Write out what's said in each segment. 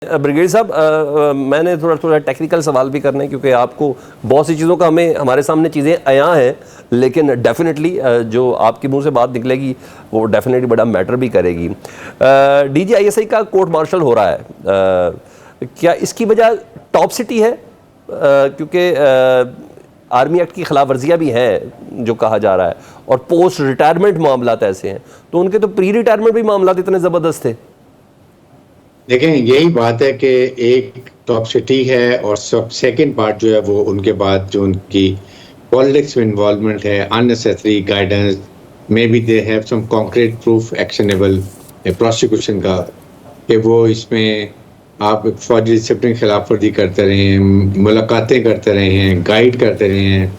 Brigadier साहब, मैंने थोड़ा टेक्निकल सवाल भी करने, क्योंकि आपको बहुत सी चीज़ों का हमारे सामने चीज़ें आया हैं, लेकिन डेफिनेटली जो आपके मुंह से बात निकलेगी वो डेफिनेटली बड़ा मैटर भी करेगी। DGISI का कोर्ट मार्शल हो रहा है, क्या इसकी वजह टॉप सिटी है? क्योंकि आर्मी एक्ट की खिलाफ वर्जियाँ भी हैं जो कहा जा रहा है, और पोस्ट रिटायरमेंट मामला ऐसे हैं, तो उनके तो प्री रिटायरमेंट भी मामला इतने ज़बरदस्त थे। देखें, यही बात है कि एक टॉप सिटी है और सब सेकंड पार्ट जो है वो उनके बाद जो उनकी पॉलिटिक्स में इन्वॉल्वमेंट है, unnecessary guidance, may be they have some concrete proof actionable prosecution का, कि वो इसमें आप फौजी डिसिप्लिन खिलाफ वर्जी करते रहे हैं, मुलाकातें करते रहे हैं, गाइड करते रहे हैं,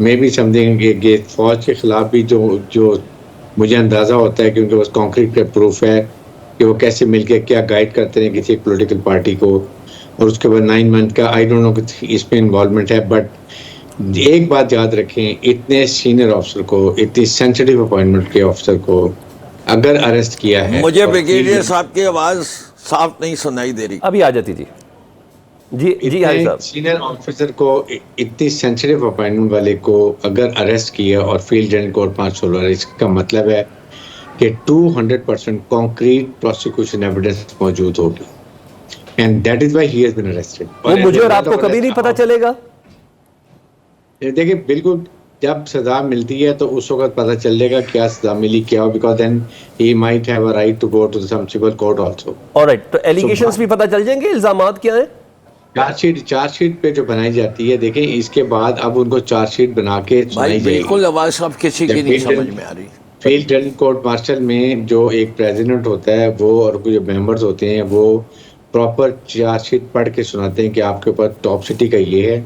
मे बी समथिंग कि फौज के खिलाफ भी जो मुझे अंदाज़ा होता है कि उनके पास कॉन्क्रीट का प्रूफ है कि वो कैसे मिलके क्या गाइड करते हैं किसी एक पॉलिटिकल पार्टी को, और उसके बाद 9 मंथ का आई डोंट नो इसमें इन्वॉल्वमेंट है। बट एक बात याद रखें, इतने सीनियर ऑफिसर को, इतनी सेंसिटिव अपॉइंटमेंट के ऑफिसर को अगर अरेस्ट किया है, मुझे ब्रिगेडियर साहब की आवाज साफ नहीं सुनाई दे रही। अभी आ जाती जी हारी साहब। सीनियर ऑफिसर को, इतनी सेंसिटिव अपॉइंटमेंट वाले को अगर अरेस्ट किया और फील्ड जनरल कोर्ट मार्शल हुआ, इसका मतलब है कि 200% कॉन्क्रीट प्रोसिक्यूशन एविडेंस मौजूद होगी, and that is why he has been arrested. वो मुझे और आपको कभी नहीं पता चलेगा। देखिए, बिल्कुल जब सजा मिलती है तो उस वक्त पता चलेगा क्या सजा मिली, क्या, because then he might have a right to go to the some civil court also. Alright, तो एलिगेशंस भी पता चल जाएंगे, इल्जामात क्या हैं। चार्जशीट पे जो बनाई जाती है, देखें इसके बाद अब उनको चार्जशीट बना के सुनाई जाएगी। बिल्कुल आवाज सब किसी की नहीं समझ में आ रही। फील्ड जनरल कोर्ट मार्शल में जो एक प्रेसिडेंट होता है वो और जो मेंबर्स होते हैं वो प्रॉपर चार्जशीट पढ़ के सुनाते हैं कि आपके ऊपर टॉप सिटी का ये है,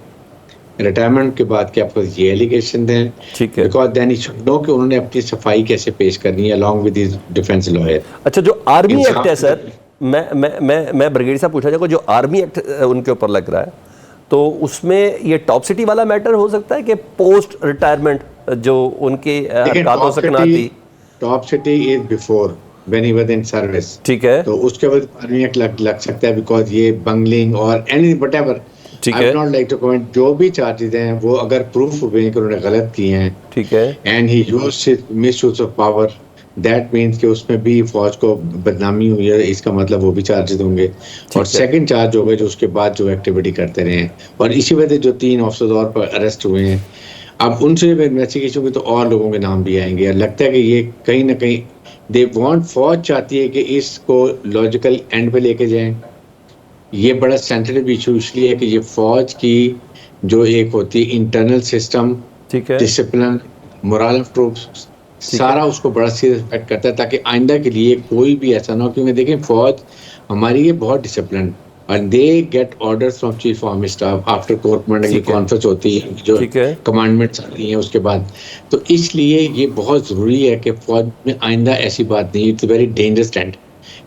रिटायरमेंट के बाद के आपको ये एलिगेशन हैं, ठीक है, because then he should know कि उन्होंने अपनी सफाई कैसे पेश करनी है along with his defence lawyer. अच्छा, जो आर्मी एक्ट है सर, मैं ब्रिगेडियर साहब पूछा जाएगा, जो आर्मी एक्ट उनके ऊपर लग रहा है, तो उसमें ये टॉप सिटी वाला मैटर हो सकता है कि पोस्ट रिटायरमेंट जो उनके हरकतों से कनाती। Top city is before when he was in service, ठीक है, तो उसके बाद आर्मी एक्ट लग सकता है, बिकॉज ये बंगलिंग और एनी व्हाटएवर, ठीक आई है, would not like to comment, जो भी चार्जेस हैं वो अगर प्रूफ हुए कि उन्होंने गलत किए हैं, ठीक है, and he used misuse of power, that means कि उसमें भी फौज को बदनामी हुई है, इसका मतलब वो भी चार्जेस होंगे। और सेकंड चार्ज होगा जो उसके बाद जो एक्टिविटी करते रहे हैं, और इसी वजह से जो 3 ऑफिसर और पर अरेस्ट हुए हैं, अब उनसे इन्वेस्टिगेशन में तो और लोगों के नाम भी आएंगे। लगता है कि ये कहीं ना कहीं दे वांट, फौज चाहती है कि इसको लॉजिकल एंड पे लेके जाएं। ये बड़ा सेंसिटिव इशू इसलिए है कि ये फौज की जो एक होती है इंटरनल सिस्टम, ठीक है, डिसिप्लिन, मोरल ऑफ ट्रूप्स, सारा उसको बड़ा सीरियस इफेक्ट करता है, ताकि आइंदा के लिए कोई भी ऐसा ना हो। क्योंकि देखें, फौज हमारी ये बहुत discipline, and they get orders from chief army staff after court martial की कॉन्फ्रेंस होती है, जो कमांडमेंट्स आती हैं उसके बाद। तो इसलिए ये बहुत ज़रूरी है कि फौज में आइंदा ऐसी बात नहीं। It's very dangerous trend,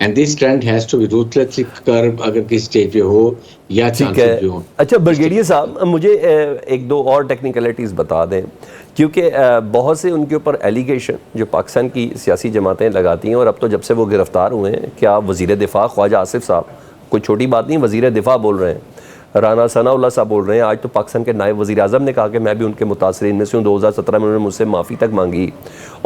and this trend has to be ruthlessly curb अगर किसी स्टेज पे हो या चांसेस भी हो। अच्छा ब्रिगेडियर साहब, मुझे एक दो और टेक्निकलिटीज़ बता दें, क्योंकि बहुत से उनके ऊपर एलिगेशन जो पाकिस्तान की सियासी जमातें लगाती हैं, और अब तो जब से वो गिरफ्तार हुए हैं, क्या वज़ीर दिफा ख्वाजा आसिफ साहब, कोई छोटी बात नहीं, वज़ीर दिफा बोल रहे हैं, राना सनाउल्लाह साहब बोल रहे हैं, आज तो पाकिस्तान के नायब वज़ीर आज़म ने कहा कि मैं भी उनके मुतासरीन में से हूँ, 2017 में उन्होंने मुझसे माफ़ी तक मांगी,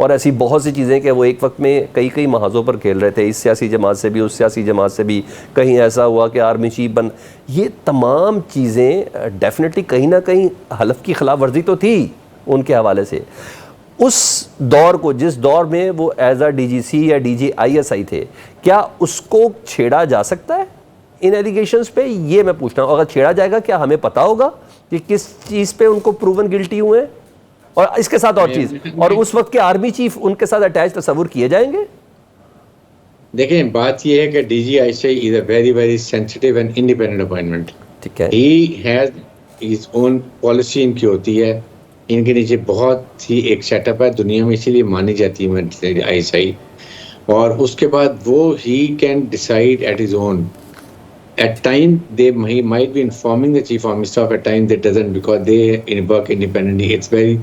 और ऐसी बहुत सी चीज़ें कि वो एक वक्त में कई महाजों पर खेल रहे थे, इस सियासी जमात से भी, उस सियासी जमात से भी, कहीं ऐसा हुआ कि आर्मी चीफ बन। ये तमाम चीज़ें डेफिनेटली कहीं ना कहीं हलफ की खिलाफ वर्जी तो थी उनके हवाले से। उस दौर को, जिस दौर में वो एज अ DGC या DGISI थे, क्या उसको छेड़ा जा सकता है इन एलिगेशंस पे? ये मैं पूछता हूँ, अगर छेड़ा जाएगा क्या हमें पता होगा कि किस चीज़ पे उनको प्रूवन गिल्टी हुए हैं? और इसके साथ और चीज़, और उस वक्त के आर्मी चीफ उनके साथ अटैच तस्वुर किए जाएंगे? देखिए, बात ये है कि DGISI is a very very sensitive and independent appointment. ठीक है, he has his own policy इनकी होती है, इनके नीचे बहुत ही एक सेटअप है दुनिया में, इसीलिए मानी जाती है DGISI। और उसके बाद वो he can decide at his own. At time he might be informing the chief army staff, at time that doesn't, because they work independently. It's very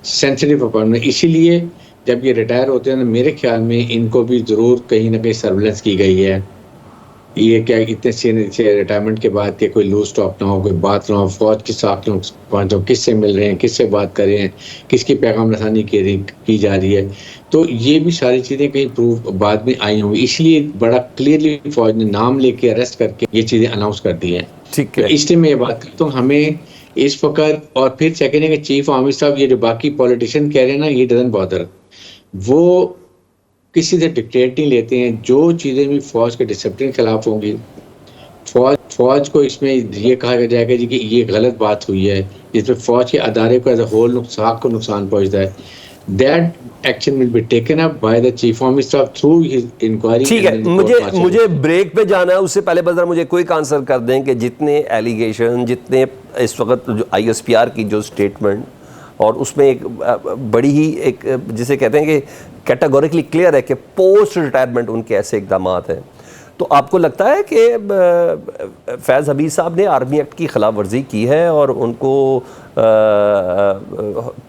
sensitive appointment. इसीलिए जब ये रिटायर होते हैं, मेरे ख्याल में इनको भी ज़रूर कहीं ना कहीं सर्विलेंस की गई है ये क्या इतने सीनियर से रिटायरमेंट के बाद के कोई लूज टॉक ना हो, कोई बात ना हो, फौज के साथ लोग पहुंचो, किससे मिल रहे हैं, किससे बात कर रहे हैं, किसकी पैगाम रसानी की जा रही है। तो ये भी सारी चीज़ें कहीं प्रूव बाद में आई होंगी, इसलिए बड़ा क्लियरली फौज ने नाम लेके अरेस्ट करके ये चीज़ें अनाउंस कर दी हैं। ठीक तो है। इसलिए मैं ये बात करता हूँ, हमें इस वक्त, और फिर सेकेंड है कि चीफ आर्मी साहब, ये जो बाकी पॉलिटिशियन कह रहे हैं ना, ये डजंट बॉदर, वो किसी से डिक्टेट नहीं लेते हैं। जो चीज़ें भी फौज के डिसिप्लिन के खिलाफ होंगी, फौज को इसमें ये कहा जाएगा जी कि ये गलत बात हुई है, जिसमें फौज के अदारे को एज अ होल को नुकसान पहुंचता है, that action will be taken up by the chief of staff through his inquiry. ठीक है, मुझे ब्रेक पे जाना है, उससे पहले बस मुझे क्विक आंसर कर दें कि जितने एलिगेशन, जितने इस वक्त जो ISPR की जो स्टेटमेंट, और उसमें एक बड़ी ही एक जिसे कहते हैं कि कैटेगोरिकली क्लियर है कि पोस्ट रिटायरमेंट उनके ऐसे इकदाम हैं। तो आपको लगता है कि फैज़ हबीब साहब ने आर्मी एक्ट की खिलाफ वर्जी की है और उनको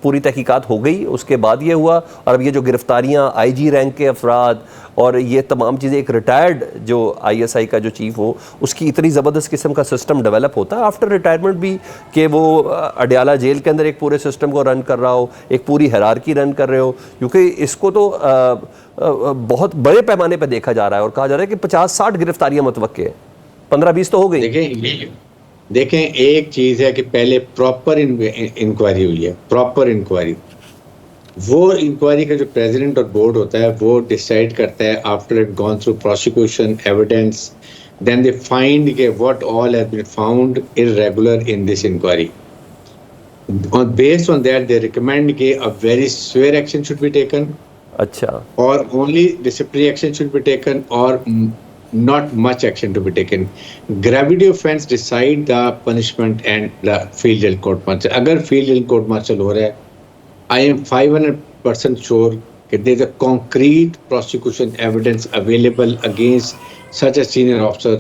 पूरी तहकीकात हो गई, उसके बाद ये हुआ, और अब ये जो गिरफ्तारियां IG रैंक के अफराद और ये तमाम चीज़ें, एक रिटायर्ड जो ISI का जो चीफ हो उसकी इतनी ज़बरदस्त किस्म का सिस्टम डेवलप होता है आफ्टर रिटायरमेंट भी, कि वो अडयाला जेल के अंदर एक पूरे सिस्टम को रन कर रहा हो, एक पूरी हायरार्की रन कर रहे हो, क्योंकि इसको तो बहुत बड़े पैमाने पर देखा जा रहा है और कहा जा रहा है कि 50-60 गिरफ्तारियां मुतवक्के हैं, 15-20 तो हो गई। देखें एक चीज़ है कि पहले प्रॉपर इंक्वायरी हुई है, प्रॉपर इंक्वायरी, वो इंक्वायरी का जो प्रेसिडेंट और बोर्ड होता है वो डिसाइड करता है after it gone through prosecution evidence, then they find के what all has been found irregular in this inquiry, on based on that they recommend के a very severe action should be taken, अच्छा, or only disciplinary action should be taken, or not much action to be taken. Gravity offense decide the punishment and the field jail court martial. अगर field jail court martial हो रहा है, I am 500% sure that there is a concrete prosecution evidence available against such a senior officer